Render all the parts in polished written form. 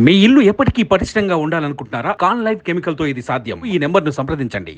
మీ ఇల్లు ఎప్పటికీ పటిష్టంగా ఉండాలనుకుంటున్నారా? కాన్ లైఫ్ కెమికల్ తో ఇది సాధ్యం. ఈ నెంబర్ను సంప్రదించండి.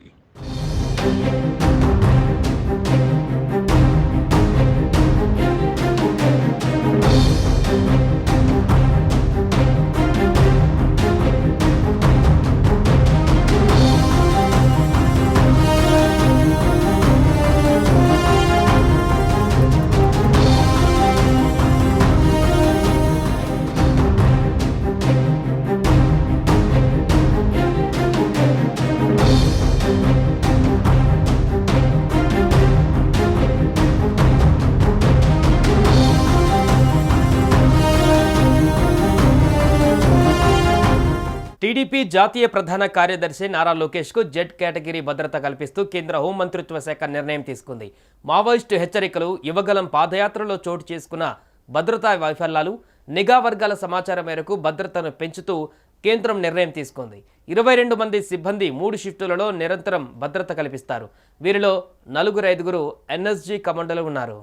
టీడీపీ జాతీయ ప్రధాన కార్యదర్శి నారా లోకేష్కు జెడ్ కేటగిరీ భద్రత కల్పిస్తూ కేంద్ర హోంమంత్రిత్వ శాఖ నిర్ణయం తీసుకుంది. మావోయిస్టు హెచ్చరికలు, యువగలం పాదయాత్రలో చోటు చేసుకున్న భద్రతా వైఫల్యాలు, నిఘా వర్గాల సమాచారం మేరకు భద్రతను పెంచుతూ కేంద్రం నిర్ణయం తీసుకుంది. 22 మంది సిబ్బంది 3 షిఫ్టులలో నిరంతరం భద్రత కల్పిస్తారు. వీరిలో 4-5 ఎన్ఎస్జీ కమాండోలు ఉన్నారు.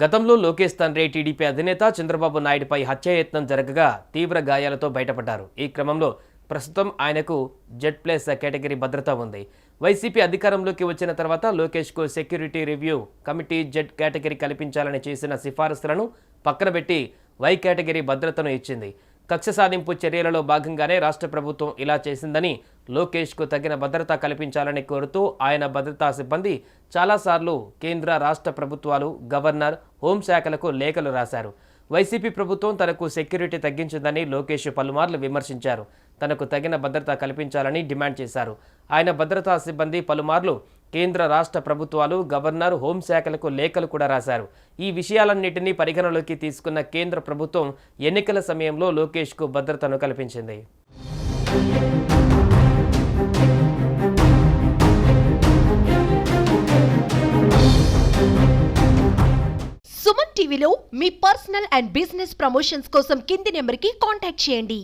గతంలో లోకేష్ తండ్రి టీడీపీ అధినేత చంద్రబాబు నాయుడుపై హత్యాయత్నం జరగగా తీవ్ర గాయాలతో బయటపడ్డారు. ఈ క్రమంలో ప్రస్తుతం ఆయనకు జెడ్ ప్లస్ కేటగిరీ భద్రత ఉంది. వైసీపీ అధికారంలోకి వచ్చిన తర్వాత లోకేష్కు security review committee Z category కల్పించాలని చేసిన సిఫారసులను పక్కనబెట్టి వై కేటగిరీ భద్రతను ఇచ్చింది. కక్ష సాధింపు చర్యలలో భాగంగానే రాష్ట్ర ప్రభుత్వం ఇలా చేసిందని, లోకేష్కు తగిన భద్రత కల్పించాలని కోరుతూ ఆయన భద్రతా సిబ్బంది చాలాసార్లు కేంద్ర రాష్ట్ర ప్రభుత్వాలు, గవర్నర్, హోంశాఖలకు లేఖలు రాశారు. వైసీపీ ప్రభుత్వం తనకు సెక్యూరిటీ తగ్గించిందని లోకేష్ పలుమార్లు విమర్శించారు. తనకు తగిన భద్రత కల్పించాలని డిమాండ్ చేశారు. ఆయన భద్రతా సిబ్బంది పలుమార్లు కేంద్ర రాష్ట్ర ప్రభుత్వాలు, గవర్నర్, హోంశాఖలకు లేఖలు కూడా రాశారు. ఈ విషయాలన్నింటినీ పరిగణలోకి తీసుకున్న కేంద్ర ప్రభుత్వం ఎన్నికల సమయంలో లోకేష్కు భద్రతను కల్పించింది. సుమన్ టీవీలో మీ పర్సనల్ అండ్ బిజినెస్ ప్రమోషన్స్ కోసం కింది నెంబర్కి కాంటాక్ట్ చేయండి.